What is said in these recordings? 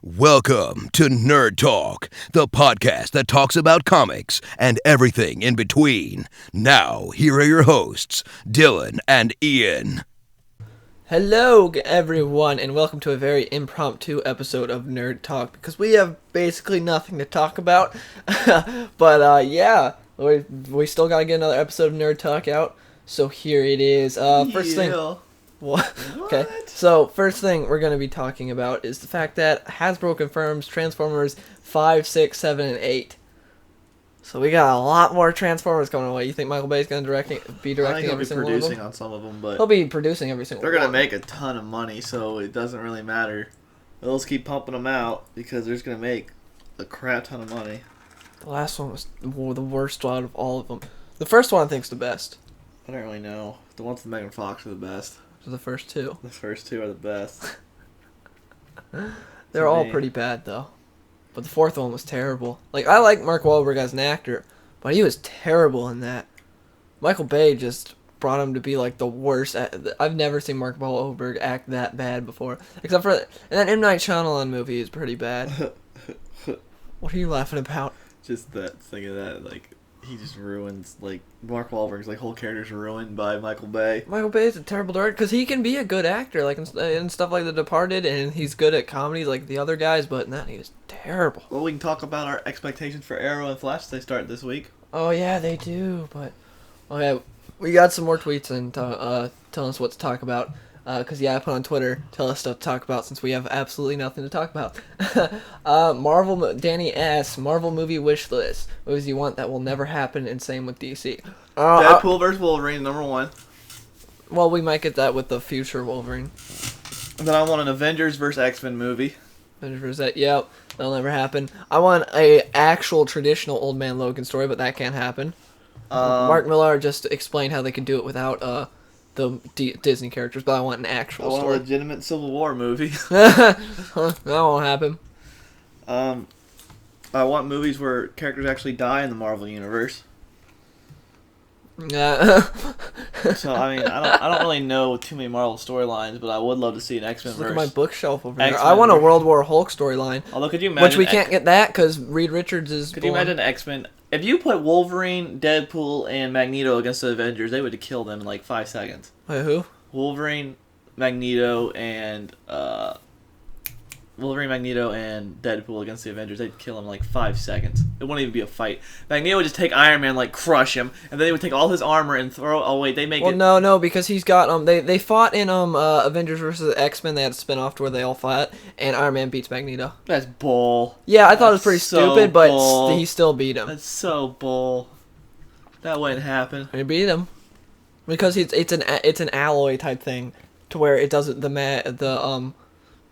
Welcome to Nerd Talk, the podcast that talks about comics and everything in between. Now, here are your hosts, Dylan and Ian. Hello, everyone, and welcome to a very impromptu episode of Nerd Talk, because we have basically nothing to talk about. But, yeah, we still gotta get another episode of Nerd Talk out, so here it is. First thing... What? Okay, so first thing we're going to be talking about is the fact that Hasbro confirms Transformers 5, 6, 7, and 8. So we got a lot more Transformers coming away. You think Michael Bay's going to be directing every single one of them? He'll be producing on some of them, but... He'll be producing every single one. They're going to make a ton of money, so it doesn't really matter. They'll just keep pumping them out, because they're just going to make a crap ton of money. The last one was the worst out of all of them. The first one I think's the best. I don't really know. The ones with Megan Fox are the best. So the first two. The first two are the best. They're all pretty bad, though. But the fourth one was terrible. Like, I like Mark Wahlberg as an actor, but he was terrible in that. Michael Bay just brought him to be, like, the worst. I've never seen Mark Wahlberg act that bad before. Except for... And that M. Night Shyamalan movie is pretty bad. What are you laughing about? Just that thing of that, like... He just ruins, like, Mark Wahlberg's, like, whole character's ruined by Michael Bay. Michael Bay is a terrible director, because he can be a good actor, like, in stuff like The Departed, and he's good at comedy like the other guys, but in that, he was terrible. Well, we can talk about our expectations for Arrow and Flash as they start this week. Oh, yeah, they do, but... Okay, we got some more tweets and telling us what to talk about. Because, yeah, I put on Twitter, tell us stuff to talk about since we have absolutely nothing to talk about. Danny S., Marvel movie wish list. Movies you want that will never happen, and same with DC. Deadpool vs. Wolverine, #1. Well, we might get that with the future Wolverine. Then I want an Avengers vs. X-Men movie. Avengers vs. X, yep, that'll never happen. I want a actual traditional Old Man Logan story, but that can't happen. Mark Millar just explained how they could do it without, the Disney characters, but I want an actual story. I want a legitimate Civil War movie. That won't happen. I want movies where characters actually die in the Marvel universe. Yeah. So I mean, I don't really know too many Marvel storylines, but I would love to see an X-Men verse. Look at my bookshelf over there. X-Men I want a verse. World War Hulk storyline. Although, could you imagine? Which we can't get that because Reed Richards is. Could you imagine X-Men? If you put Wolverine, Deadpool, and Magneto against the Avengers, they would kill them in like 5 seconds. Wait, who? Wolverine, Magneto, and Deadpool against the Avengers, they'd kill him in like 5 seconds. It wouldn't even be a fight. Magneto would just take Iron Man, like crush him, and then they would take all his armor and throw. Oh wait, they make it. Well, no, because he's got they fought in Avengers vs. X-Men. They had a spin-off to where they all fought, and Iron Man beats Magneto. That's bull. Yeah, I thought it was pretty so stupid, but bull. he still beat him. That's so bull. That wouldn't happen. He beat him because it's an alloy type thing, to where it doesn't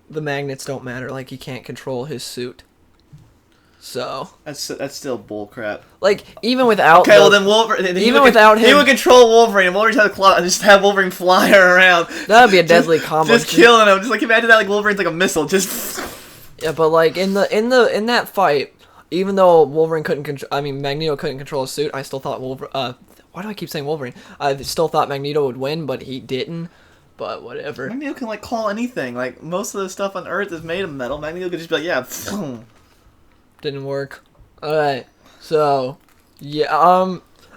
the magnets don't matter. Like, he can't control his suit. So That's still bull crap. like, even without Then Wolverine. even without him, he would control Wolverine, and Wolverine's had a claw, and just have Wolverine flying around. that'd be a deadly combo. Just killing him. Just like imagine that, like Wolverine's like a missile. Just Yeah, but like in that fight, even though Wolverine Magneto couldn't control his suit, I still thought why do I keep saying Wolverine? I still thought Magneto would win, but he didn't. But whatever. Magneto can like call anything. Like most of the stuff on Earth is made of metal. Magneto could just be like, yeah. Didn't work. Alright, so, yeah,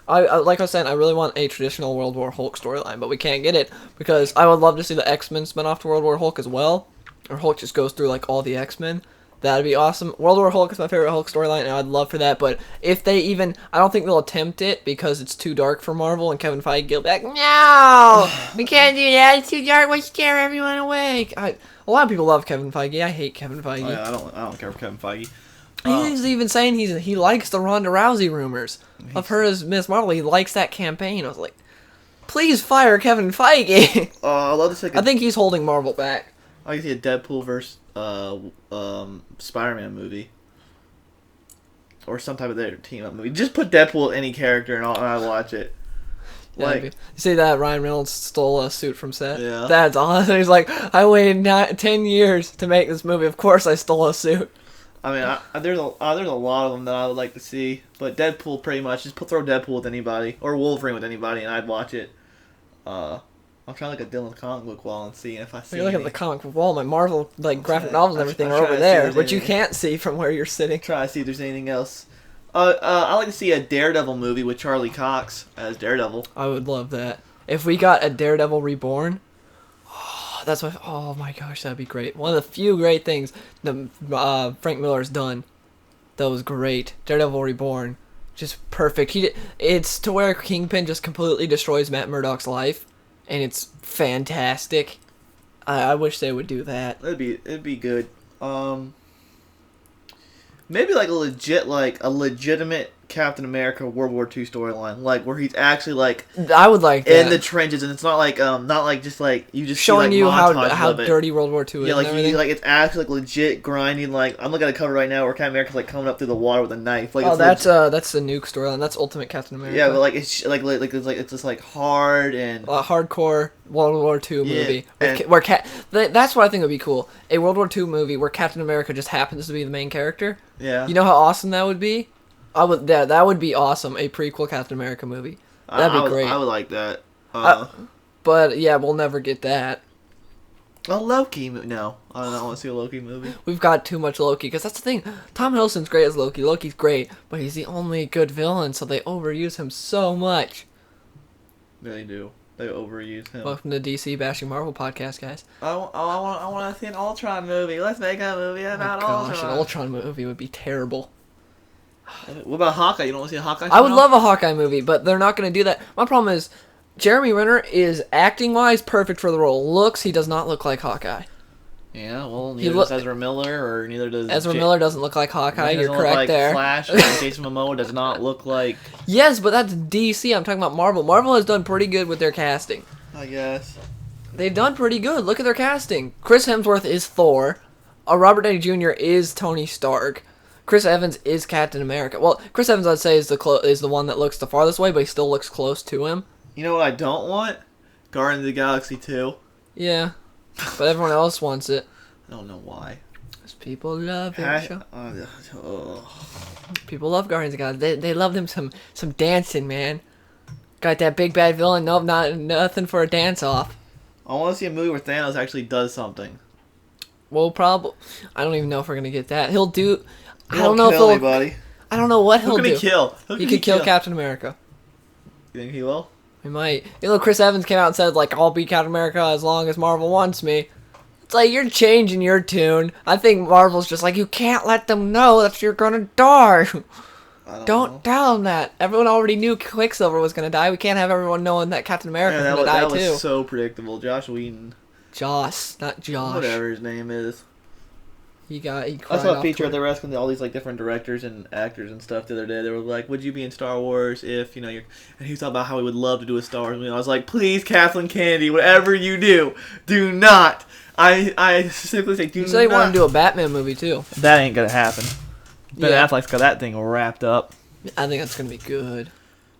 I like I was saying, I really want a traditional World War Hulk storyline, but we can't get it, because I would love to see the X-Men spin off to World War Hulk as well, or Hulk just goes through, like, all the X-Men. That'd be awesome. World War Hulk is my favorite Hulk storyline, and I'd love for that, but if they even, I don't think they'll attempt it, because it's too dark for Marvel, and Kevin Feige will be like, no, we can't do that, it's too dark, we'll scare everyone away. A lot of people love Kevin Feige, I hate Kevin Feige. Oh, yeah, I don't care for Kevin Feige. He's even saying he likes the Ronda Rousey rumors of her as Miss Marvel. He likes that campaign. I was like, please fire Kevin Feige. I'd love to see. I think he's holding Marvel back. I can see a Deadpool versus Spider-Man movie, or some type of their team-up movie. Just put Deadpool with any character and I'll watch it. Yeah, like, you see that Ryan Reynolds stole a suit from set? Yeah. That's awesome. He's like, I waited 10 years to make this movie. Of course I stole a suit. I mean, there's a lot of them that I would like to see, but Deadpool pretty much just throw Deadpool with anybody or Wolverine with anybody, and I'd watch it. I'm trying to look at Dylan's comic book wall and see if I see. You're looking at the comic book wall. My Marvel graphic novels and everything I'm are trying over to see there, if but you there's can't see from where you're sitting. Try to see if there's anything else. I like to see a Daredevil movie with Charlie Cox as Daredevil. I would love that. If we got a Daredevil Reborn, oh my gosh, that'd be great. One of the few great things that Frank Miller's done. That was great. Daredevil Reborn, just perfect. It's to where Kingpin just completely destroys Matt Murdock's life, and it's fantastic. I wish they would do that. It'd be good. Maybe like a legitimate Captain America World War II storyline, like where he's actually like I would like that. in the trenches, and it's not like just like you just showing see, like, you how dirty World War II is. Yeah, like and everything. it's actually like legit grinding. Like I'm looking at a cover right now where Captain America's like coming up through the water with a knife. Like that's the nuke storyline. That's Ultimate Captain America. Yeah, but like it's it's just like hard and hardcore World War II movie. and- That's what I think would be cool. A World War II movie where Captain America just happens to be the main character. yeah. You know how awesome that would be? That would be awesome. A prequel Captain America movie. That'd be great. I would like that. But yeah, we'll never get that. A Loki movie? No, I don't want to see a Loki movie. We've got too much Loki, because that's the thing. Tom Hiddleston's great as Loki. Loki's great, but he's the only good villain, so they overuse him so much. They do. They overuse him. Welcome to DC Bashing Marvel podcast, guys. I want to see an Ultron movie. Let's make a movie about Gosh, Ultron. an Ultron movie would be terrible. What about Hawkeye? You don't want to see a Hawkeye? I would spin-off? love a Hawkeye movie, but they're not going to do that. My problem is, Jeremy Renner is acting-wise perfect for the role. Looks, he does not look like Hawkeye. Yeah, well, neither does Ezra Miller, or neither does... Ezra Miller doesn't look like Hawkeye, you're correct like there. Flash, or Jason Momoa does not look like... Yes, but that's DC, I'm talking about Marvel. Marvel has done pretty good with their casting. I guess. They've done pretty good. Look at their casting. Chris Hemsworth is Thor. Robert Downey Jr. is Tony Stark. Chris Evans is Captain America. Well, Chris Evans, I'd say, is the one that looks the farthest away, but he still looks close to him. You know what I don't want? Guardians of the Galaxy 2. Yeah, but everyone else wants it. I don't know why. Because people love it. Oh. People love Guardians of the Galaxy. They love them some dancing, man. Got that big bad villain. Nope, nothing for a dance off. I want to see a movie where Thanos actually does something. Well, probably. I don't even know if we're gonna get that. He'll do. I He don't won't know if kill he'll. anybody. I don't know what he'll Who can do. he kill? He could kill Captain America. You think he will? He might. You know, Chris Evans came out and said, like, I'll be Captain America as long as Marvel wants me. It's like, you're changing your tune. I think Marvel's just like, you can't let them know that you're gonna die. Don't know. tell them that. Everyone already knew Quicksilver was gonna die. We can't have everyone knowing that Captain America's Yeah, gonna die, that too. was so predictable. Josh Whedon. Joss, not Josh. Whatever his name is. He cried I saw a off feature. Twitter. They were asking all these like different directors and actors and stuff the other day. They were like, "Would you be in Star Wars if you're?" And he was talking about how he would love to do a Star Wars movie. I was like, "Please, Kathleen Kennedy, whatever you do not." I specifically say, do He not. said he wanted to do a Batman movie, too. That ain't gonna happen. Ben Yeah. Affleck's got that thing wrapped up. I think that's gonna be good.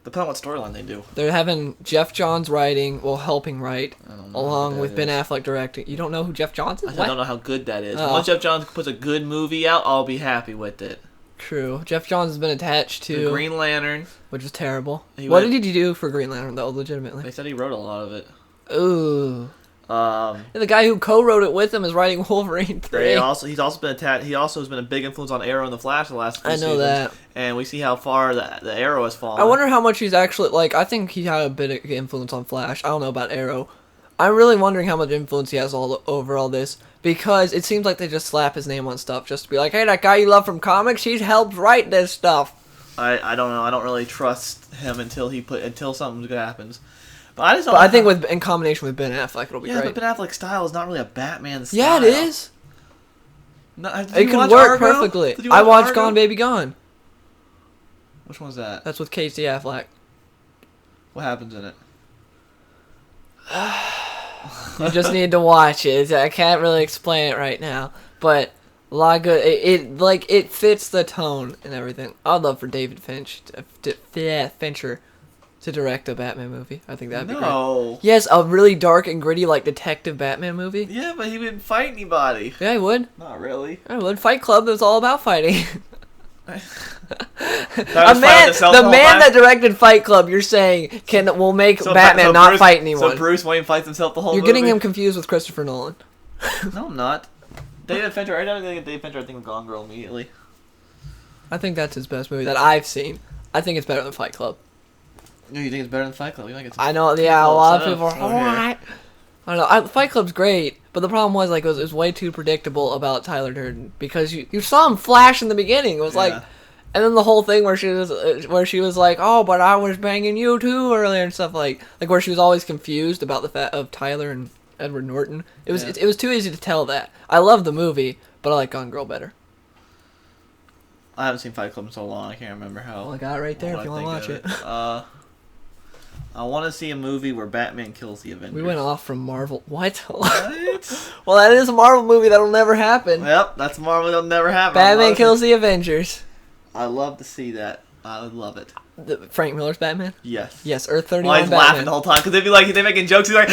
Depending on what storyline they do. They're having Jeff Johns writing, helping write, I don't know along who with that Ben is. Affleck directing. You don't know who Jeff Johns is? I don't know how good that is. Oh. Once Jeff Johns puts a good movie out, I'll be happy with it. True. Jeff Johns has been attached The to, Green Lantern. which is terrible. He What went- did he do for Green Lantern, though, legitimately? They said he wrote a lot of it. Ooh. Um, And the guy who co-wrote it with him is writing Wolverine 3. he's also been attached. He also has been a big influence on Arrow and the Flash the last few I know seasons. that. And we see how far the Arrow has fallen. I wonder how much he's actually, like, I think he had a bit of influence on Flash. I don't know about Arrow. I'm really wondering how much influence he has over all this, because it seems like they just slap his name on stuff just to be like, hey, that guy you love from comics, he's helped write this stuff. I don't know. I don't really trust him until something good happens. But I just don't. But know I think how- in combination with Ben Affleck, it'll be yeah, great. but Ben Affleck's style is not really a Batman style. Yeah, it is. No, did It you can watch work Argo? perfectly. Did you I watch watched Argo? Gone Baby Gone. Which one's that? That's with Casey Affleck. What happens in it? You just need to watch it. I can't really explain it right now, but a lot of good. It fits the tone and everything. I'd love for David Fincher to direct a Batman movie. I think that'd be great. No. Yes, a really dark and gritty, like, detective Batman movie. Yeah, but he wouldn't fight anybody. Yeah, I would. Not really. I would. Fight Club was all about fighting. The man that directed Fight Club, you're saying will make Batman not fight anyone. So Bruce Wayne fights himself the whole You're movie? getting him confused with Christopher Nolan. No, I'm not. David Fincher, I don't think David Fincher, I think of Gone Girl immediately. I think that's his best movie that I've seen. I think it's better than Fight Club. No, you think it's better than Fight Club? You think it's I know, yeah, a lot of people are, Okay. I don't know. Fight Club's great, but the problem was, like, it was way too predictable about Tyler Durden, because you saw him flash in the beginning. It was like, and then the whole thing where she was like, oh, but I was banging you too earlier and stuff, like where she was always confused about the fact of Tyler and Edward Norton. It was too easy to tell that. I love the movie, but I like Gone Girl better. I haven't seen Fight Club in so long, I can't remember how. Well, I got it right there if you want to watch it. I want to see a movie where Batman kills the Avengers. We went off from Marvel. What? What? Well, that is a Marvel movie that'll never happen. Yep, that's Marvel. That'll never happen. Batman kills the Avengers. I love to see that. I would love it. Frank Miller's Batman? Yes. Yes, Earth 31 Well, he's Batman. laughing the whole time because they're making jokes. He's like,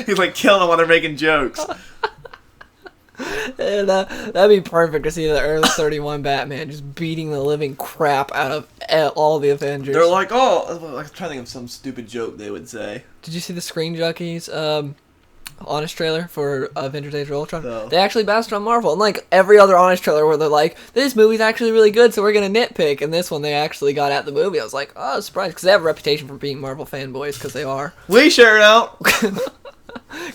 he's like killing them while they're making jokes. That'd be perfect to see the Earth 31 Batman just beating the living crap out of all the Avengers. They're like, oh, I'm trying to think of some stupid joke they would say. Did you see the Screen Junkies honest trailer for Avengers Age of Ultron? No. They actually bounced on Marvel, and like every other honest trailer where they're like, this movie's actually really good, so we're gonna nitpick, and this one they actually got at the movie. I was like, oh, I was surprised, because they have a reputation for being Marvel fanboys, because they are. We sure don't.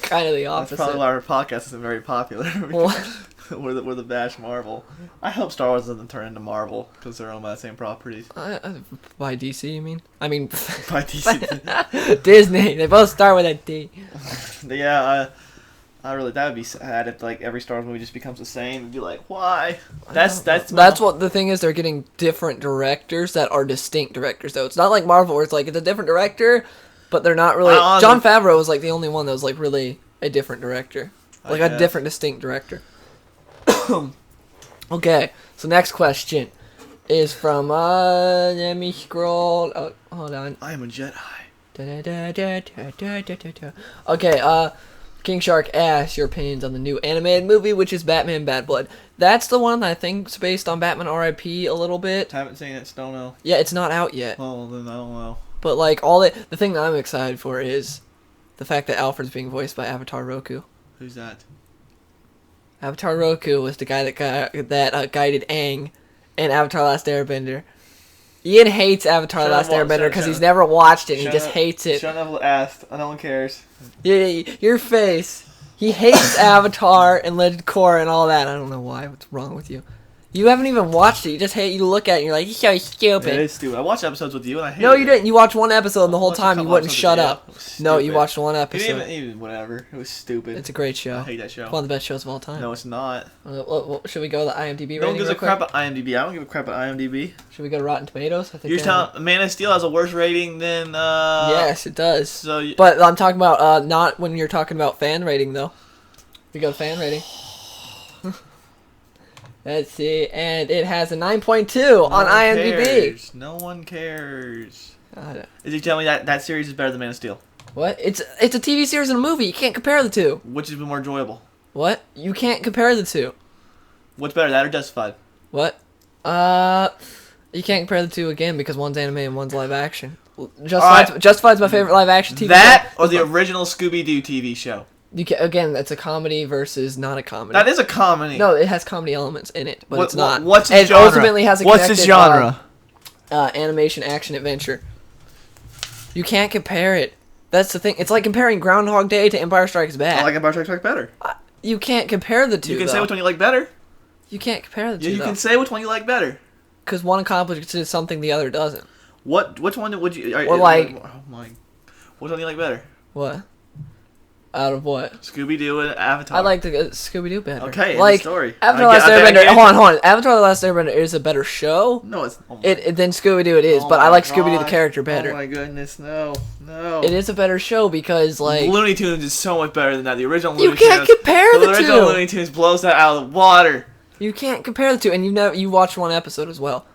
Kind of the opposite. That's probably why our podcast isn't very popular. What? we're the Bash Marvel. I hope Star Wars doesn't turn into Marvel because they're owned by the same properties. By DC, you mean? I mean, By DC. Disney. They both start with a D. Yeah, I really, that would be sad if like every Star Wars movie just becomes the same. It'd be like, why? That's what the thing is. They're getting different directors that are distinct directors, though. It's not like Marvel where it's like it's a different director, but they're not really. Jon Favreau was like the only one that was like really a different director, like a different distinct director. Okay, so next question is from let me scroll. Oh, hold on. I am a Jedi. Okay, King Shark asks your opinions on the new animated movie, which is Batman Bad Blood. That's the one that I think's based on Batman R.I.P. a little bit. Haven't seen it, don't know. Yeah, it's not out yet. Oh, then I don't know. But like the thing that I'm excited for is the fact that Alfred's being voiced by Avatar Roku. Who's that? Avatar Roku was the guy that guided Aang in Avatar: Last Airbender. Ian hates Avatar: Last Airbender because he's never watched it. And he just hates it. Shut up, asked. No one cares. Yeah, your face. He hates Avatar and Legend of Korra and all that. I don't know why. What's wrong with you? You haven't even watched it. You just hate. You look at it and you're like, he's so stupid. It is stupid. I watched episodes with you and I hated it. No, you didn't. You watched one episode and the whole time you wouldn't shut up. No, you Stupid. watched one episode. Even whatever. It was stupid. It's a great show. I hate that show. It's one of the best shows of all time. No, it's not. Should we go to the IMDb rating? No one gives real a crap quick? about IMDb. I don't give a crap about IMDb. Should we go to Rotten Tomatoes? I think You're telling Man of Steel has a worse rating than yes, it does. So But I'm talking about not when you're talking about fan rating though. We go to fan rating. Let's see, and it has a 9.2 on IMDb. Cares. No one cares. Is he telling me that series is better than Man of Steel? What? It's a TV series and a movie. You can't compare the two. Which has been more enjoyable? What? You can't compare the two. What's better, that or Justified? What? You can't compare the two again because one's anime and one's live action. Justified's my favorite live action TV That show. or the original Scooby-Doo TV show? Again, it's a comedy versus not a comedy. That is a comedy. No, it has comedy elements in it, but it's not. What's its genre? It ultimately has a What's its genre? Animation, action, adventure. You can't compare it. That's the thing. It's like comparing Groundhog Day to Empire Strikes Back. I like Empire Strikes Back better. You can't compare the two. You can say which one you like better. You can't compare the two. Yeah, you can say which one you like better. Because one accomplishes something the other doesn't. Which one would you? Or like, oh my, which one do you like better? What? Out of what? Scooby-Doo and Avatar. I like the Scooby-Doo better. Okay, like story. Avatar: Last Airbender. Hold on. Avatar: The Last Airbender is a better show. No, it's. Oh Then Scooby-Doo it is, but I like Scooby-Doo the character better. Oh my goodness, no. It is a better show because like Looney Tunes is so much better than that. The original Looney Tunes. You can't compare the two. The original Looney Tunes blows that out of the water. You can't compare the two, and you watched one episode as well.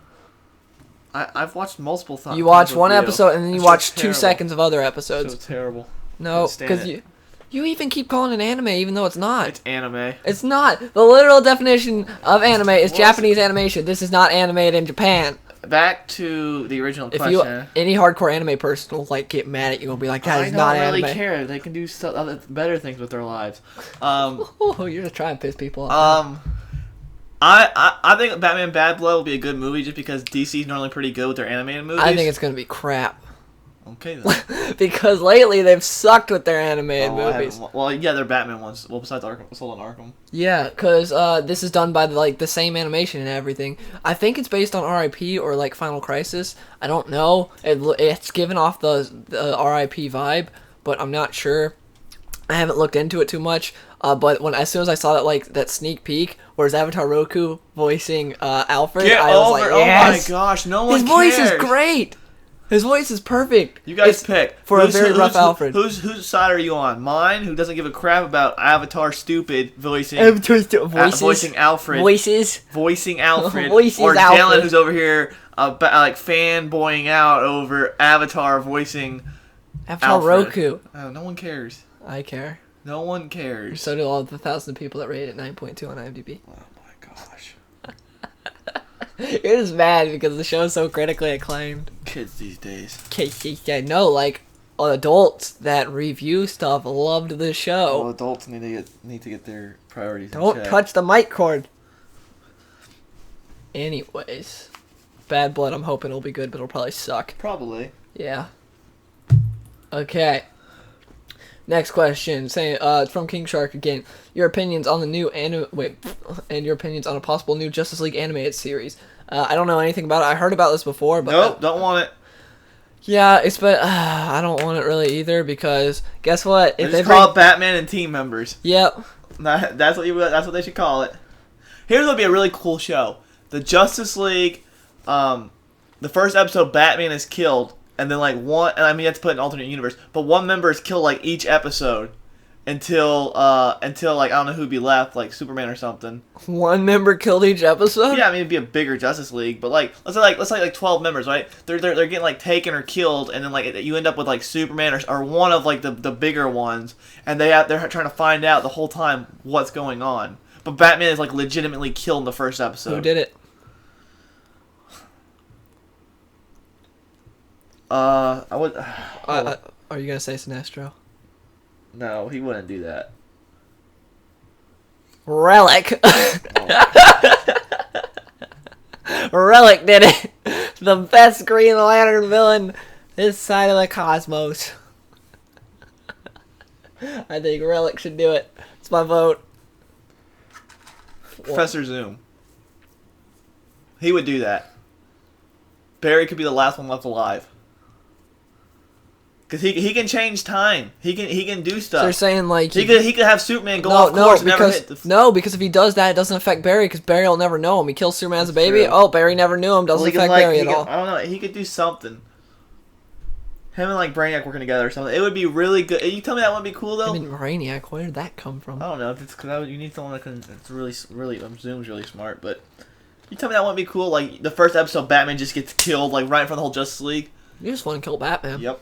I've watched multiple times. You watched one episode, and then you watched 2 terrible. seconds of other episodes. So terrible. No, Couldn't stand because it. You even keep calling it anime, even though it's not. It's anime. It's not. The literal definition of anime is What? Japanese animation. This is not animated in Japan. Back to the original If question. any hardcore anime person will like get mad at you and be like, "That is not I don't anime." really care. They can do other better things with their lives. Oh, you're just trying to piss people off. I think Batman Bad Blood will be a good movie just because DC's normally pretty good with their animated movies. I think it's gonna be crap okay then. because lately they've sucked with their animated Oh, I movies. haven't well, yeah, they're Batman ones. Well, besides Arkham, Assault on Arkham. Yeah, because this is done by the same animation and everything. I think it's based on R.I.P. or like Final Crisis. I don't know. It's given off the R.I.P. vibe, but I'm not sure. I haven't looked into it too much. But as soon as I saw that sneak peek, where it's Avatar Roku voicing Alfred, Get I was over like, it! yes! Oh my gosh, no one His voice cares. is great. His voice is perfect. You guys It's pick for a very rough Alfred. Whose side are you on? Mine, who doesn't give a crap about Avatar stupid voicing voices, voicing Alfred, voices. voicing Alfred, Voices or Alfred. Dylan, who's over here like fanboying out over Avatar voicing Avatar Alfred. Roku. Oh, no one cares. I care. No one cares. So do all the 1,000 people that rate it 9.2 on IMDb. Oh my gosh, It is mad because the show is so critically acclaimed. kids these days. Yeah, no, like adults that review stuff loved the Well, show. adults need to get their priorities. in Don't check. touch the mic cord. Anyways, Bad Blood. I'm hoping it'll be good, but it'll probably suck. Probably. Yeah. Okay. Next question. It's from King Shark again. Your opinions on the new and your opinions on a possible new Justice League animated series. I don't know anything about it. I heard about this before, but Nope, don't want it. yeah, I don't want it really either because guess what? They just call it Batman and team members. Yep. That's what they should call it. Here's what would be a really cool show: the Justice League. The first episode, Batman is killed, and then like one. And I mean, that's put in an alternate universe, but one member is killed like each episode until like I don't know who'd be left, like Superman or something. One member killed each episode. Yeah, I mean it'd be a bigger Justice League, but like let's say 12 members, right? They're getting like taken or killed, and then like you end up with like Superman or one of like the bigger ones, and they're trying to find out the whole time what's going on. But Batman is like legitimately killed in the first episode. Who did it? I would. Are you gonna say Sinestro? No, he wouldn't do that. Relic. Relic did it. The best Green Lantern villain this side of the cosmos. I think Relic should do it. It's my vote. Professor Zoom. He would do that. Barry could be the last one left alive. Cause he can change time. He can do stuff. So you're saying like he could have Superman go off course and never hit the. Because if he does that, it doesn't affect Barry. Because Barry will never know him. He kills Superman as a baby. True. Oh, Barry never knew him. Doesn't Well, he affect could, Barry at all. I don't know. He could do something. Him and like Brainiac working together or something. It would be really good. You tell me that wouldn't be cool though. I mean, Brainiac. Where did that come from? I don't know. It's because you need someone that can. It's really. Zoom's really smart, but you tell me that wouldn't be cool. Like the first episode, Batman just gets killed like right in front of the whole Justice League. You just want to kill Batman. Yep.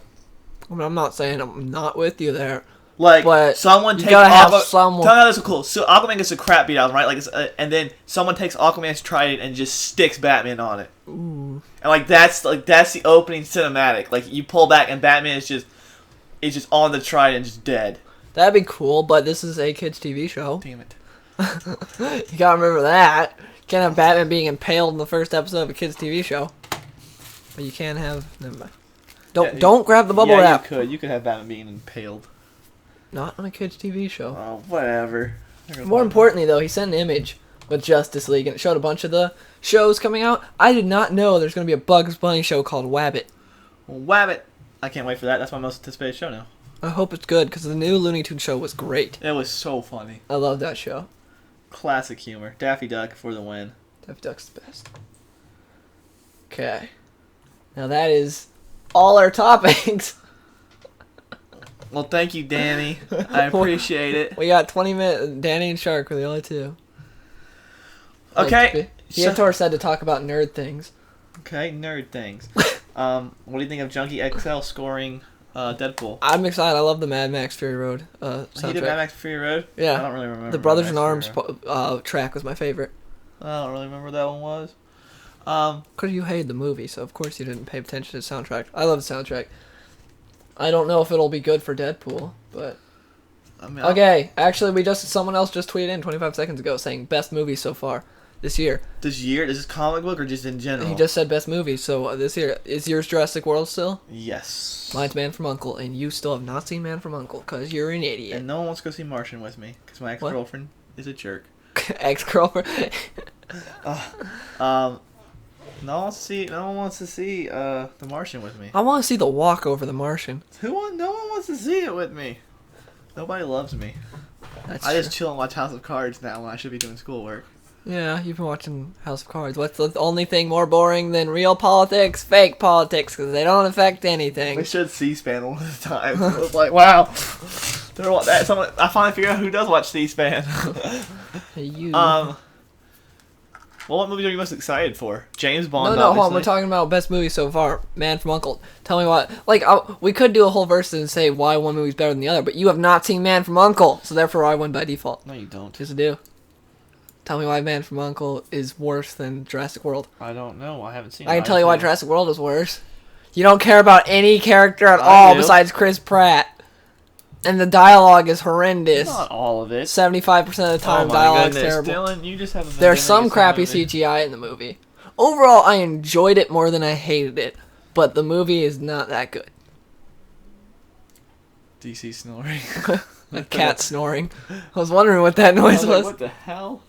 I mean, I'm not saying I'm not with you there. Like But someone you takes gotta have Aquaman. someone- Tell me how this is cool. So Aquaman gets a crap beat out, of him, right? Like, and then someone takes Aquaman's trident and just sticks Batman on it. Ooh. And like that's the opening cinematic. Like you pull back and Batman is just on the trident, just dead. That'd be cool, but this is a kids' TV show. Damn it. You gotta remember that. You can't have Batman being impaled in the first episode of a kids' TV show. But you can have. Never mind. Don't grab the bubble wrap. You could have Batman being impaled. Not on a kids' TV show. Oh, whatever. More importantly, though, he sent an image with Justice League, and it showed a bunch of the shows coming out. I did not know there's going to be a Bugs Bunny show called Wabbit. Wabbit. I can't wait for that. That's my most anticipated show now. I hope it's good, because the new Looney Tunes show was great. It was so funny. I love that show. Classic humor. Daffy Duck for the win. Daffy Duck's the best. Okay. Now that is all our topics. Well, thank you, Danny. I appreciate it. We got 20 minutes. Danny and Shark were the only two. Okay. Theodore said to talk about nerd things. Okay, nerd things. What do you think of Junkie XL scoring Deadpool. I'm excited. I love the Mad Max Fury Road He soundtrack. did Mad Max Fury Road? Yeah. I don't really remember. The Brothers in Mad Arms Max Fury Road. track was my favorite. I don't really remember what that one was. Because you hated the movie, so of course you didn't pay attention to the soundtrack. I love the soundtrack. I don't know if it'll be good for Deadpool, but... I mean, Okay, actually, someone else just tweeted in 25 seconds ago saying best movie so far this year. This year? Is this comic book or just in general? He just said best movie, so this year. Is yours Jurassic World still? Yes. Mine's Man from U.N.C.L.E., and you still have not seen Man from U.N.C.L.E. because you're an idiot. And no one wants to go see Martian with me because my ex-girlfriend is a jerk. Ex-girlfriend? No one wants to see The Martian with me. I want to see The Walk Over the Martian. No one wants to see it with me. Nobody loves me. That's I true. just chill and watch House of Cards now when I should be doing schoolwork. Yeah, you've been watching House of Cards. What's the only thing more boring than real politics? Fake politics, because they don't affect anything. We should C-SPAN all the time. It was like, wow. I finally figured out who does watch C-SPAN. You. Well, what movie are you most excited for? James Bond, No, hold on. obviously. We're talking about best movie so far. Man from U.N.C.L.E. Tell me why. We could do a whole verse and say why one movie's better than the other, but you have not seen Man from U.N.C.L.E., so therefore I win by default. No, you don't. Yes, I do. Tell me why Man from U.N.C.L.E. is worse than Jurassic World. I don't know. I haven't seen it. I can tell you why Jurassic World is worse. You don't care about any character at I all do. besides Chris Pratt. And the dialogue is horrendous. Not all of it. 75% of the time, Oh my dialogue's goodness, terrible. Dylan, you just have a There's some against the crappy movie. CGI in the movie. Overall, I enjoyed it more than I hated it, but the movie is not that good. DC snoring. The cat snoring. I was wondering what that I noise was like, was. what the hell?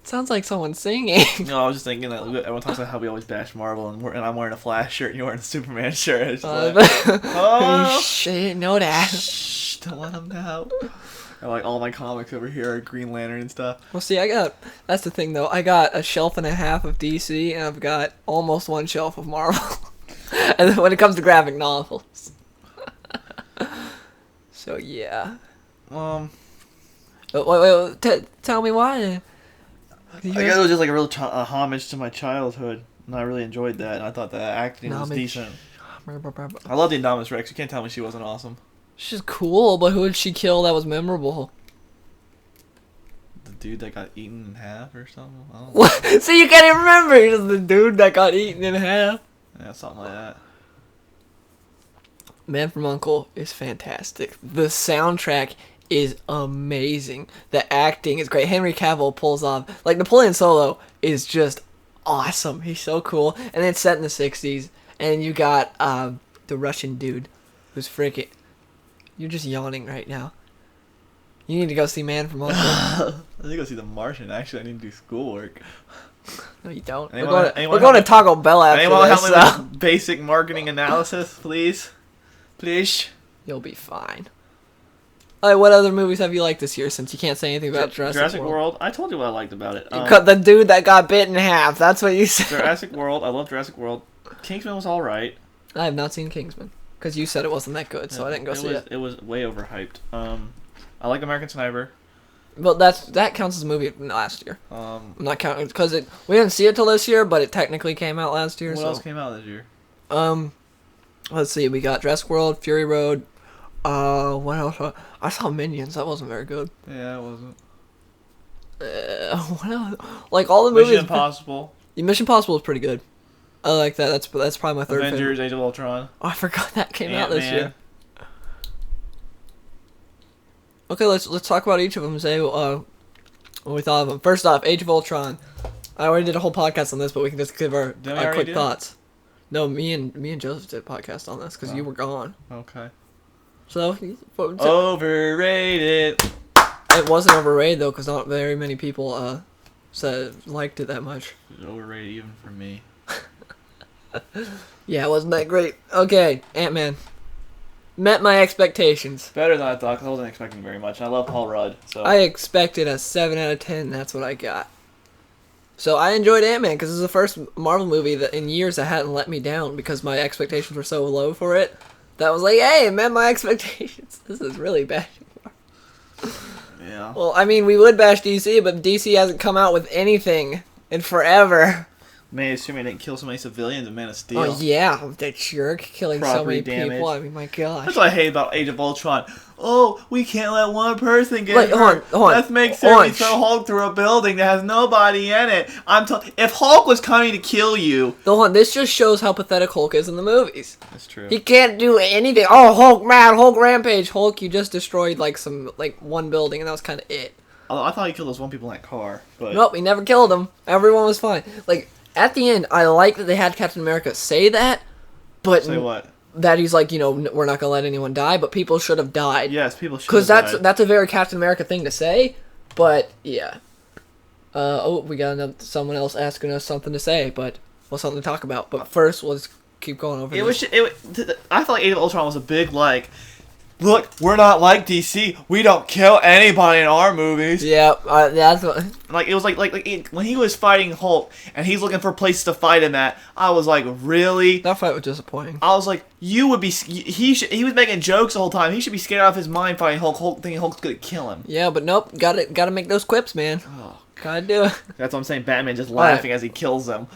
Sounds like someone singing. No, I was just thinking that everyone talks about how we always bash Marvel, and I'm wearing a Flash shirt, and you're wearing a Superman shirt. It's just like, oh, Shh, I didn't know that. shh, don't let them know. And like all my comics over here are Green Lantern and stuff. Well, see, that's the thing, though. I got a shelf and a half of DC, and I've got almost one shelf of Marvel. And then when it comes to graphic novels. So, yeah. But wait, tell me why. I guess it was just like a real homage to my childhood, and I really enjoyed that, and I thought the acting was Homage. decent. I love the Indominus Rex. You can't tell me she wasn't awesome. She's cool, but who did she kill that was memorable? The dude that got eaten in half or something. I don't know. What? See, you can't even remember. He's the dude that got eaten in half. Yeah, something like that. Man from U.N.C.L.E. is fantastic. The soundtrack is amazing. The acting is great. Henry Cavill pulls off. Like, Napoleon Solo is just awesome. He's so cool. And it's set in the 60s. And you got the Russian dude who's freaking... You're just yawning right now. You need to go see Man from U.N.C.L.E. I need to go see The Martian. Actually, I need to do schoolwork. No, you don't. Anyone- We're anyone going to help Taco Bell after Anyone this, help me so... with basic marketing analysis, please? Please? You'll be fine. Alright, what other movies have you liked this year, since you can't say anything about Jurassic World. I told you what I liked about it. You cut the dude that got bit in half. That's what you said. Jurassic World. I love Jurassic World. Kingsman was alright. I have not seen Kingsman. Because you said it wasn't that good, so I didn't go see it. It was way overhyped. I like American Sniper. Well, that counts as a movie from last year. I'm not counting because we didn't see it till this year, but it technically came out last year. What else came out this year? Let's see. We got Jurassic World, Fury Road. What else? I saw Minions. That wasn't very good. Yeah, it wasn't. What else? Like all the movies. Mission Impossible. Mission Impossible is pretty good. I like that. That's probably my third favorite. Avengers: Age of Ultron. Oh, I forgot that came out this Ant-Man. year. Okay, let's talk about each of them. Say what we thought of them. First off, Age of Ultron. I already did a whole podcast on this, but we can just give our Didn't we already quick do thoughts. No, me and Joseph did a podcast on this because you were gone. Okay. So Overrated. it wasn't overrated though, because not very many people liked it that much. It was overrated even for me. Yeah, it wasn't that great. Okay, Ant-Man. Met my expectations. Better than I thought because I wasn't expecting very much. I love Paul Rudd. So I expected a 7 out of 10. That's what I got. So I enjoyed Ant-Man because this is the first Marvel movie that in years that hadn't let me down because my expectations were so low for it. That was like, hey, it met my expectations. This is really bad. yeah. Well, I mean, we would bash DC, but DC hasn't come out with anything in forever. Man, assuming he didn't kill so many civilians in Man of Steel. Oh yeah, that jerk killing so many Property damage. people. I mean, my gosh. That's what I hate about Age of Ultron. Oh, we can't let one person get Wait, hurt. hold on. Let's make sure we throw Hulk through a building that has nobody in it. If Hulk was coming to kill you... Hold on, this just shows how pathetic Hulk is in the movies. That's true. He can't do anything. Oh, Hulk mad, Hulk rampage. Hulk, you just destroyed one building and that was kind of it. Although I thought he killed those one people in that car. But Nope, he never killed them. Everyone was fine. Like, at the end, I like that they had Captain America say that, but... Say what? That he's like, we're not gonna let anyone die, but people should have died. Yes, people should Because have died. that's a very Captain America thing to say, but yeah. We got someone else asking us something to say, but something to talk about. But first, let's keep going over this. I felt like Age of Ultron was a big, look, we're not like DC. We don't kill anybody in our movies. Yeah, that's what... It was when he was fighting Hulk and he's looking for places to fight him at. I was like, really? That fight was disappointing. I was like, you would be. He was making jokes the whole time. He should be scared out of his mind fighting Hulk, thinking Hulk's gonna kill him. Yeah, but nope. Gotta make those quips, man. Oh, gotta do it. that's what I'm saying. Batman just laughing as he kills them.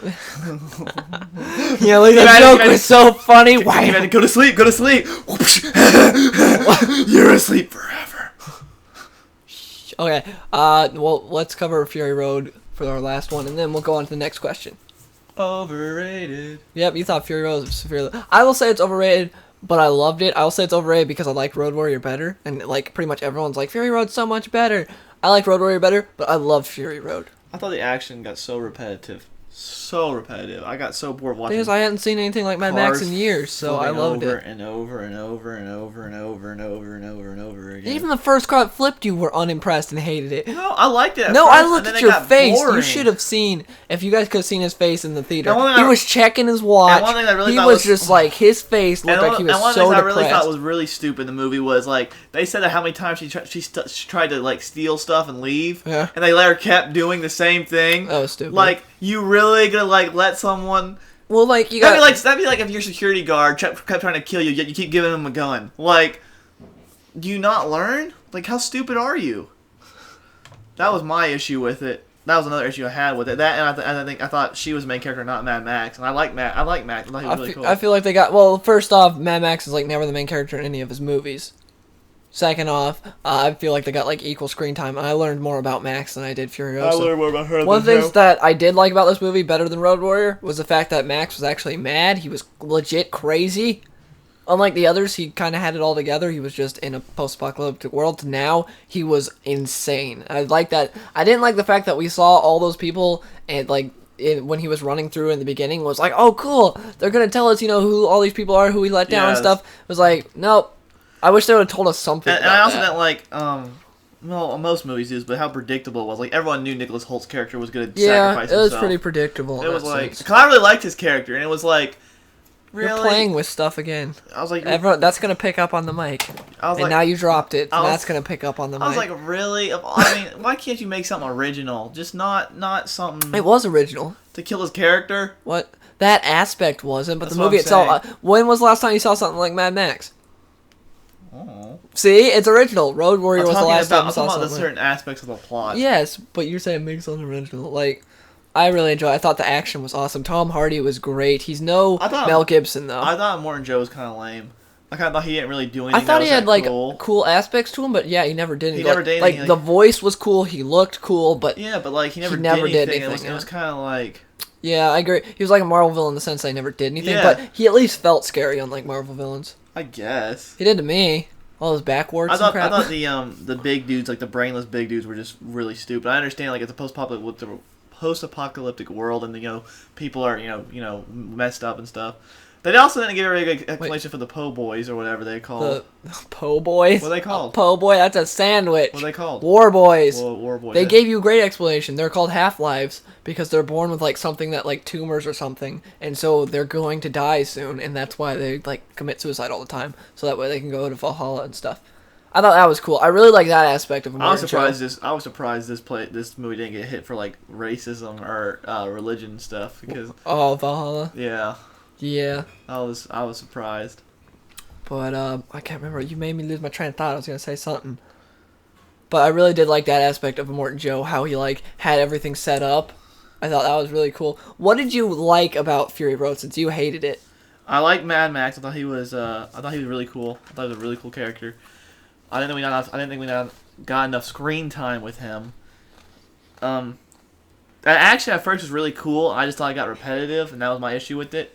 Yeah, like that joke was so funny. Why? Go to sleep. Go to sleep. You're asleep forever. Okay. Well, let's cover Fury Road for our last one, and then we'll go on to the next question. Overrated. Yep, you thought Fury Road was severely... I will say it's overrated, but I loved it. I will say it's overrated because I like Road Warrior better, and pretty much everyone's like, Fury Road's so much better. I like Road Warrior better, but I love Fury Road. I thought the action got so repetitive. So repetitive. I got so bored watching. Because I hadn't seen anything like Mad Max in years, so I loved it. And over and over and over and over and over and over and over again. Even the first car that flipped you were unimpressed and hated it. No, I liked it. No, I looked at your face. Boring. You should have seen, if you guys could have seen his face in the theater. He was checking his watch. One thing I really he thought was just like, his face looked like he was so depressed. And one thing I really thought was really stupid in the movie was, they said that how many times she tried to, steal stuff and leave. Yeah. And they let her kept doing the same thing. That was stupid. You really gonna, let someone... Well, you got... That'd be like if your security guard kept trying to kill you, yet you keep giving him a gun. Do you not learn? How stupid are you? That was my issue with it. That was another issue I had with it. That and I thought she was the main character, not Mad Max. And I like Max. I thought he was really cool. I feel like they got... Well, first off, Mad Max is, never the main character in any of his movies. Second off, I feel like they got equal screen time, and I learned more about Max than I did Furiosa. I learned more about her. One of the things that I did like about this movie better than Road Warrior was the fact that Max was actually mad. He was legit crazy. Unlike the others, he kind of had it all together. He was just in a post-apocalyptic world. Now he was insane. I like that. I didn't like the fact that we saw all those people and when he was running through in the beginning was like, oh cool, they're gonna tell us who all these people are, who we let down and stuff. It was like, nope. I wish they would have told us something. And I also didn't well, most movies do, but how predictable it was. Everyone knew Nicholas Holt's character was going to sacrifice himself. Yeah, it was pretty predictable. It was because I really liked his character, and it was really. You're playing with stuff again. I was like, everyone, that's gonna pick up on the mic. And now you dropped it. And that's gonna pick up on the mic. I was like, really? I mean, why can't you make something original? Just not something. It was original. To kill his character. What? That aspect wasn't, but the movie itself. When was the last time you saw something like Mad Max? Oh. See, it's original. Road Warrior was the last time I saw something. I'm talking about the certain aspects of the plot. Yes, but you're saying make something original. I really enjoyed it. I thought the action was awesome. Tom Hardy was great. He's no Mel Gibson, though. I thought Morton Joe was kind of lame. I kind of thought he didn't really do anything. I thought he had cool aspects to him, but yeah, he never did anything. He never did anything. The voice was cool. He looked cool, but yeah, but he never did anything. It was kind of yeah, I agree. He was like a Marvel villain in the sense that he never did anything, but he at least felt scary, unlike Marvel villains. I guess he did to me. All those backwards. I thought the big dudes, the brainless big dudes, were just really stupid. I understand it's a post-apocalyptic world, and people are messed up and stuff. They also didn't give a very good explanation for the Po Boys or whatever they call the Po Boys. What are they called? Po Boy, that's a sandwich. What are they called? War Boys. War Boys. They gave you a great explanation. They're called Half-Lives because they're born with something that tumors or something, and so they're going to die soon, and that's why they commit suicide all the time, so that way they can go to Valhalla and stuff. I thought that was cool. I really like that aspect of a I was surprised this movie didn't get hit for racism or religion stuff because Valhalla. Yeah, I was surprised. But I can't remember. You made me lose my train of thought. I was gonna say something. But I really did like that aspect of Morton Joe, how he had everything set up, I thought that was really cool. What did you like about Fury Road since you hated it? I like Mad Max. I thought he was really cool. I thought he was a really cool character. I didn't think we got enough screen time with him. Actually, at first, it was really cool. I just thought it got repetitive, and that was my issue with it.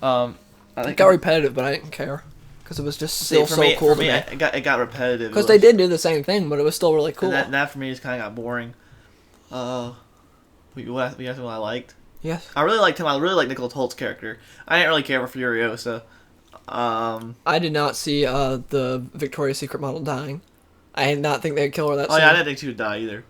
I think It got repetitive, but I didn't care because it was just still so cool to me. It got repetitive. Because they did do the same thing, but it was still really cool. And that for me just kind of got boring. You asked me what I liked. Yes. I really liked him. I really liked Nicholas Holt's character. I didn't really care for Furiosa. I did not see the Victoria's Secret model dying. I did not think they'd kill her that soon. Oh yeah, I didn't think she would die either.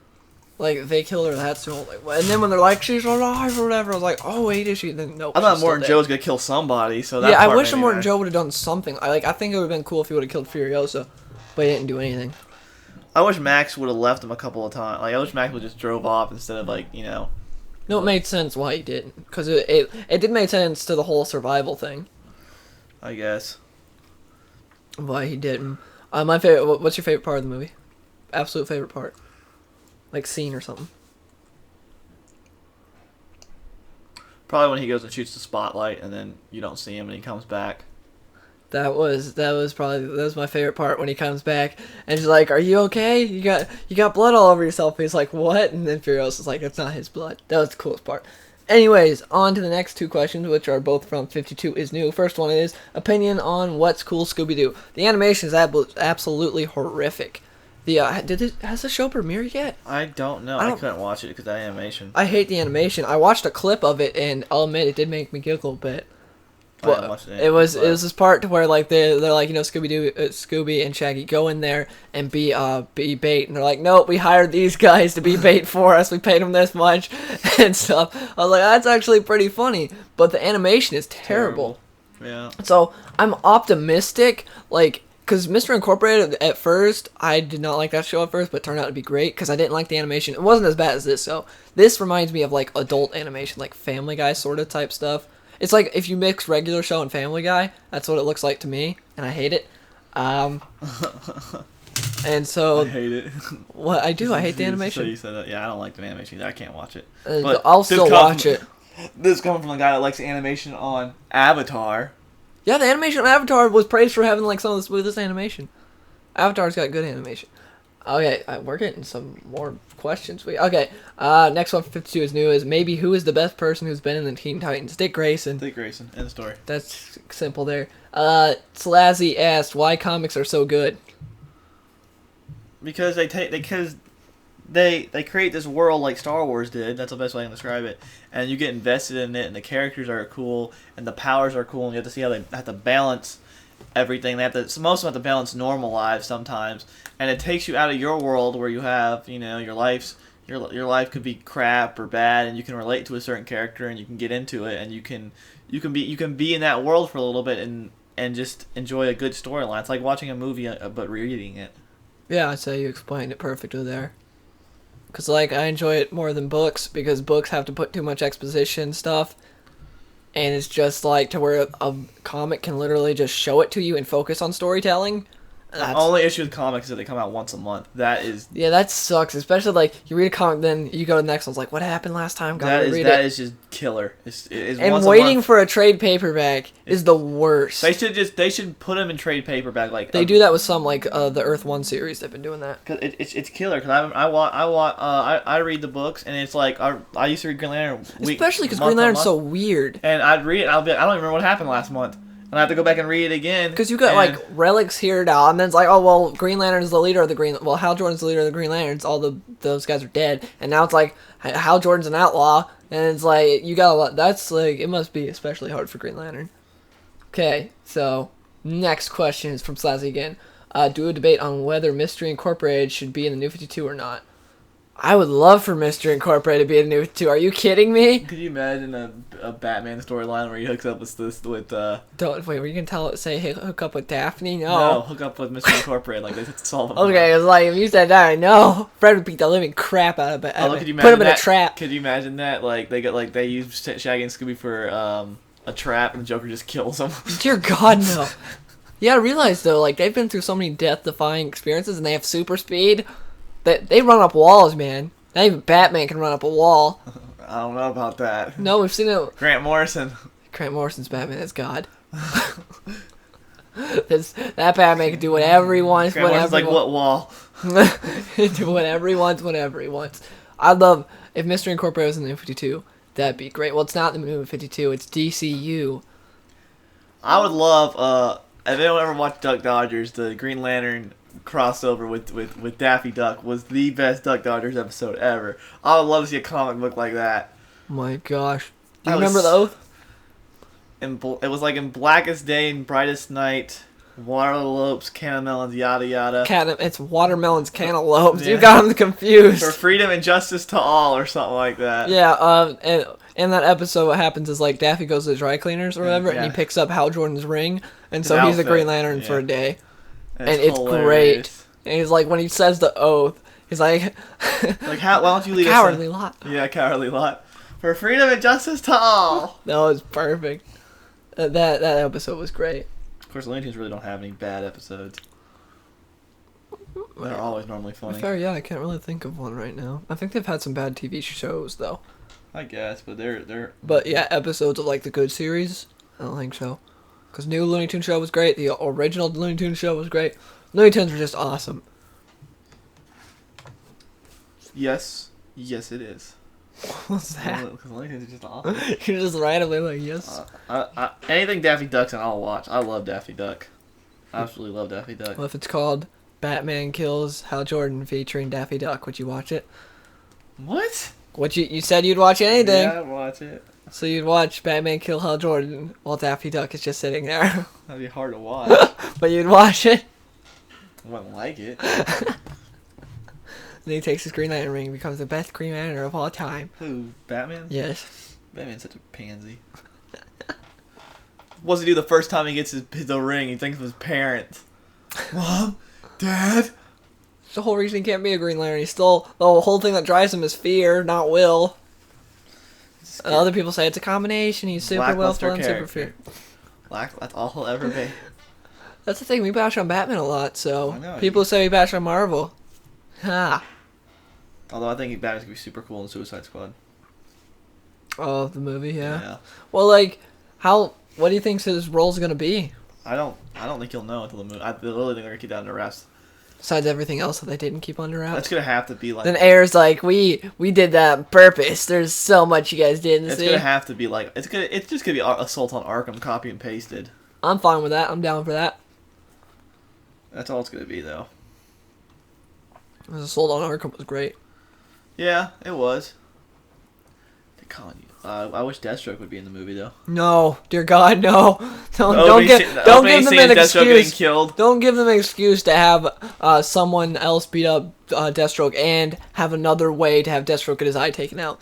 Like, they killed her that soon. Like, and then when they're like, she's alive or whatever, I was like, oh, wait, is she? Then, nope. I thought she's still Morton dead. Joe was going to kill somebody, so that Yeah, I part wish made me Morton mad. Joe would have done something. I think it would have been cool if he would have killed Furiosa, but he didn't do anything. I wish Max would have left him a couple of times. Like, I wish Max would just drove off instead of, like, you know. No, it made sense why he didn't. Because it did make sense to the whole survival thing. I guess. Why he didn't. My favorite. What's your favorite part of the movie? Absolute favorite part. Like, scene or something. Probably when he goes and shoots the spotlight and then you don't see him and he comes back. That was my favorite part when he comes back and he's like, "Are you okay? You got blood all over yourself." And he's like, "What?" And then Furious is like, "It's not his blood." That was the coolest part. Anyways, on to the next two questions, which are both from 52 is New. First one is opinion on What's Cool Scooby-Doo. The animation is absolutely horrific. Has the show premiered yet? I don't know. I couldn't watch it because of that animation. I hate the animation. I watched a clip of it, and I'll admit it did make me giggle a bit. But it was this part to where like they're like, you know, Scooby and Shaggy go in there and be bait, and they're like, nope, we hired these guys to be bait for us. We paid them this much and stuff. I was like, that's actually pretty funny, but the animation is terrible. Yeah. So I'm optimistic, like. Because Mr. Incorporated, at first, I did not like that show at first, but it turned out to be great, because I didn't like the animation. It wasn't as bad as this, so this reminds me of, like, adult animation, like Family Guy sort of type stuff. It's like, if you mix regular show and Family Guy, that's what it looks like to me, and I hate it. And so... I hate it. What, I do, I hate the animation. So you said that. Yeah, I don't like the animation either. I can't watch it. But I'll still watch it. This coming from a guy that likes animation on Avatar. Yeah, the animation on Avatar was praised for having like some of the smoothest animation. Avatar's got good animation. Okay, we're getting some more questions. Next one for 52 is New is maybe who is the best person who's been in the Teen Titans? Dick Grayson. Dick Grayson, end of story. That's simple there. Slazzy asked why comics are so good. Because they create this world like Star Wars did. That's the best way I can describe it. And you get invested in it, and the characters are cool, and the powers are cool, and you have to see how they have to balance everything. Most of them have to balance normal lives sometimes, and it takes you out of your world where you have, you know, your life could be crap or bad, and you can relate to a certain character, and you can get into it, and you can be in that world for a little bit, and just enjoy a good storyline. It's like watching a movie but reading it. Yeah, I'd say you explained it perfectly there. Because, like, I enjoy it more than books, because books have to put too much exposition stuff, and it's just, like, to where a comic can literally just show it to you and focus on storytelling. The only issue with comics is that they come out once a month. Yeah, that sucks, especially, like, you read a comic, then you go to the next one, it's like, what happened last time? That is just killer. It's and once waiting a for a trade paperback is the worst. They should put them in trade paperback. Like they do that with some, like, the Earth 1 series, they've been doing that. Cause it's killer, because I read the books, and it's like, I used to read Green Lantern especially because Green Lantern's so weird. And I'd read it, I don't even remember what happened last month. And I have to go back and read it again. Because you got, like, relics here now, and then it's like, oh, well, Green Lantern is the leader of the Hal Jordan's the leader of the Green Lanterns, those guys are dead, and now it's like, Hal Jordan's an outlaw, and it's like, you got a lot, that's, like, it must be especially hard for Green Lantern. Okay, so, next question is from Slazzy again. Do a debate on whether Mystery Incorporated should be in the New 52 or not. I would love for Mystery Incorporated to be in the New 52. Are you kidding me? Could you imagine a Batman storyline where he hooks up with Don't wait. Were you gonna say hook up with Daphne? No, hook up with Mystery Incorporated. Like, they solve it. Okay, it's like if you said that, I know Fred would beat the living crap out of it. Could you put him in a trap. Could you imagine that? Like they use Shaggy and Scooby for a trap, and the Joker just kills them. Dear God, no. You gotta realize though, like they've been through so many death-defying experiences, and they have super speed. They run up walls, man. Not even Batman can run up a wall. I don't know about that. No, we've seen it. Grant Morrison. Grant Morrison's Batman is God. That Batman can do whatever he wants. Grant Morrison's like, what wall? Do whatever he wants, whenever he wants. I'd love if Mystery Incorporated was in the New 52. That'd be great. Well, it's not the New 52. It's DCU. I would love. If anyone ever watched Duck Dodgers, the Green Lantern crossover with Daffy Duck was the best Duck Dodgers episode ever. I would love to see a comic book like that. My gosh. Do you I remember was- the Oath? It was like in Blackest Day and Brightest Night, Waterlopes, Cantamelons, yada yada. It's watermelons, cantaloupes. You Yeah. got them confused. For freedom and justice to all, or something like that. Yeah, and in that episode, what happens is, like, Daffy goes to the dry cleaners or whatever, and he Yeah. picks up Hal Jordan's ring, and His so he's a outfit, Green Lantern for yeah. a day. And And it's hilarious. great. And he's like, when he says the Oath, he's like, Like, why don't you lead cowardly us? lot. Yeah, cowardly lot. For freedom and justice to all. That was perfect. That episode was great. Of course, Looney Tunes really don't have any bad episodes. They're always normally funny. Fair, yeah, I can't really think of one right now. I think they've had some bad TV shows, though. I guess, but they're. But yeah, episodes of, like, the good series, I don't think so. Because new Looney Tunes show was great. The original Looney Tunes show was great. Looney Tunes were just awesome. Yes, it is. What's that? Because Looney Tunes are just awesome. You're just randomly like, yes. Anything Daffy Duck's in, I'll watch. I love Daffy Duck. I absolutely love Daffy Duck. Well, if it's called Batman Kills Hal Jordan featuring Daffy Duck, would you watch it? What? You said you'd watch anything, Yeah, I'd watch it. so you'd watch Batman Kill Hal Jordan while Daffy Duck is just sitting there, That'd be hard to watch. but you'd watch it. I wouldn't like it. And he takes his Green Lantern ring and becomes the best Green Lantern of all time. Who? Batman? Yes. Batman's such a pansy. What's he do the first time he gets the ring? He thinks of his parents. Mom? Dad? It's the whole reason he can't be a Green Lantern. He's still, the whole thing that drives him is fear, not will. And other people say it's a combination. He's super willful and super fear. That's all he'll ever be. That's the thing, we bash on Batman a lot, so I know. people say we bash on Marvel. Ha. Although I think Batman's gonna be super cool in Suicide Squad. Oh, the movie, yeah. Well, like, what do you think his role's gonna be? I don't think you'll know until the movie. I really think they're gonna keep that under wraps. Besides everything else that they didn't keep under wraps? That's gonna have to be like. Then Air's like, we did that on purpose. There's so much you guys didn't It's see. gonna have to be like. It's just gonna be Assault on Arkham, copy and pasted. I'm fine with that. I'm down for that. That's all it's gonna be though. Assault on Arkham was great. Yeah, it was. I wish Deathstroke would be in the movie though. No, dear God, no. Don't Opening give scene- don't opening give them scene an is Deathstroke getting excuse. killed. Don't give them an excuse to have someone else beat up Deathstroke and have another way to have Deathstroke get his eye taken out.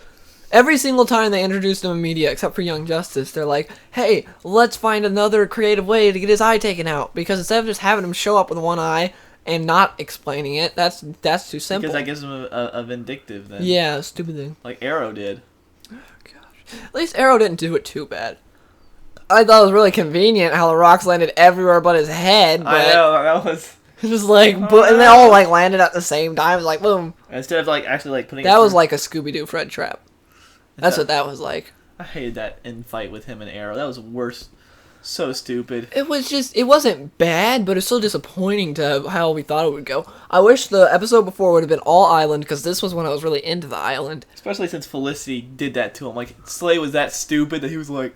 Every single time they introduce them in media, except for Young Justice, they're like, hey, let's find another creative way to get his eye taken out. Because instead of just having him show up with one eye and not explaining it, that's too simple. Because that gives him a vindictive then. Yeah, stupid thing. Like Arrow did. At least Arrow didn't do it too bad. I thought it was really convenient how the rocks landed everywhere but his head, but I know that was. just like, and they all like landed at the same time, like boom. Instead of like actually like putting. That it was through- like a Scooby-Doo Fred trap. That's what that was like. I hated that infight with him and Arrow. That was worse. So stupid. It wasn't bad, but it's still disappointing to how we thought it would go. I wish the episode before would have been all Island, because this was when I was really into the Island. Especially since Felicity did that to him. Like, Slay was that stupid that he was like,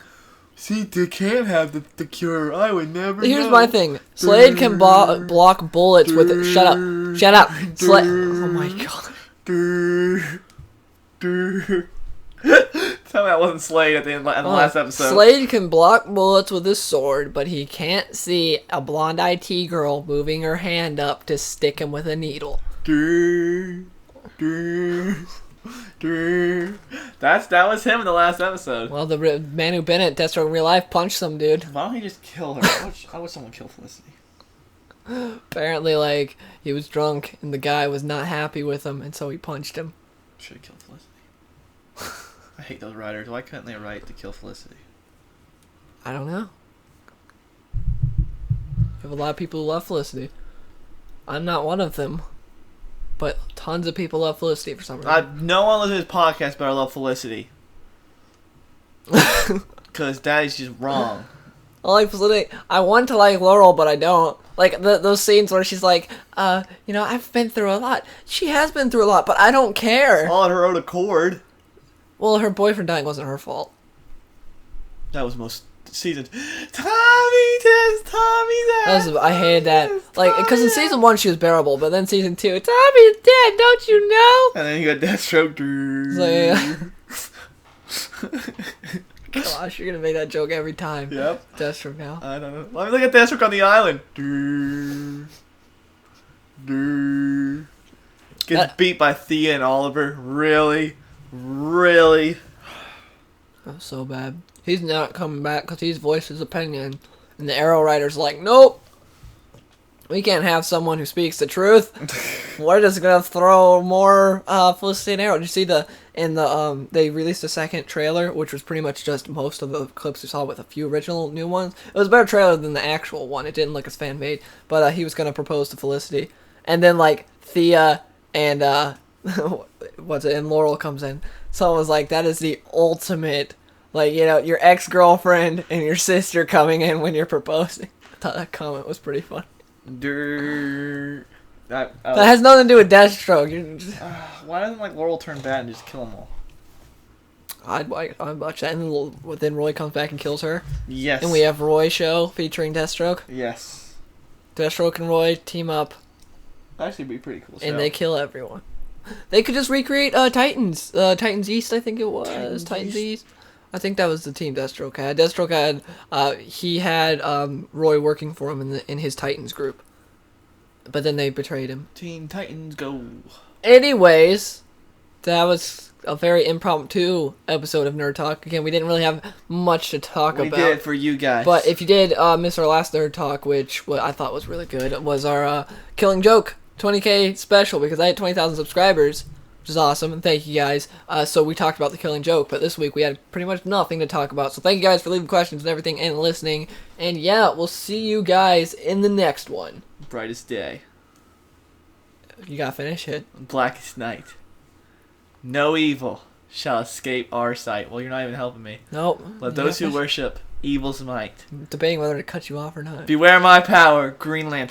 see, they can't have the cure. I would never Here's know. my thing. Slade can block bullets with it. Shut up. Shut up. Slade. Oh my god. Tell me that wasn't Slade at the end in the last episode. Slade can block bullets with his sword, but he can't see a blonde IT girl moving her hand up to stick him with a needle. That was him in the last episode. Well, the man who Bennett, Deathstroke in real life, punched some dude. Why don't he just kill her? I wish someone killed Felicity. Apparently, like, he was drunk and the guy was not happy with him, and so he punched him. Should have killed Felicity. I hate those writers. Why couldn't they write to kill Felicity? I don't know. You have a lot of people who love Felicity. I'm not one of them. But tons of people love Felicity for some reason. No one listens to this podcast, but I love Felicity. Because Daddy's just wrong. I like Felicity. I want to like Laurel, but I don't. Like those scenes where she's like, I've been through a lot. She has been through a lot, but I don't care. All on her own accord. Well, her boyfriend dying wasn't her fault. That was most seasons. Tommy's I hated that. Like, because in season 1 she was bearable, but then season 2, Tommy's dead, don't you know? And then you got Deathstroke. Gosh, you're gonna make that joke every time. Yep. Deathstroke now. I don't know. Let me look at Deathstroke on the island. Gets beat by Thea and Oliver. Really? Really? That was so bad. He's not coming back because he's voiced his opinion. And the Arrow writer's like, nope. We can't have someone who speaks the truth. We're just gonna throw more Felicity and Arrow. Did you see they released a second trailer, which was pretty much just most of the clips we saw with a few original new ones. It was a better trailer than the actual one. It didn't look as fan made, but he was gonna propose to Felicity, and then like Thea and and Laurel comes in. So it was like, that is the ultimate, like, your ex-girlfriend and your sister coming in when you're proposing. I thought that comment was pretty fun. That has nothing to do with Deathstroke. Why doesn't Laurel turn bad and just kill them all? I'd watch that, and then Roy comes back and kills her. Yes. And we have Roy show featuring Deathstroke. Yes. Deathstroke and Roy team up. That'd actually be pretty cool. And they kill everyone. They could just recreate Titans. Titans East, I think it was. Titans East. I think that was the team Deathstroke had. Deathstroke had, he had Roy working for him in his Titans group. But then they betrayed him. Teen Titans go. Anyways, that was a very impromptu episode of Nerd Talk. Again, we didn't really have much to talk about. We did for you guys. But if you did miss our last Nerd Talk, which I thought was really good, was our Killing Joke 20K special, because I had 20,000 subscribers, which is awesome, and thank you guys. So we talked about the Killing Joke, but this week we had pretty much nothing to talk about. So thank you guys for leaving questions and everything and listening. And yeah, we'll see you guys in the next one. Brightest day. You gotta finish it. Blackest night. No evil shall escape our sight. Well, you're not even helping me. Nope. Let those who worship evil's might. I'm debating whether to cut you off or not. Beware my power, Green Lantern.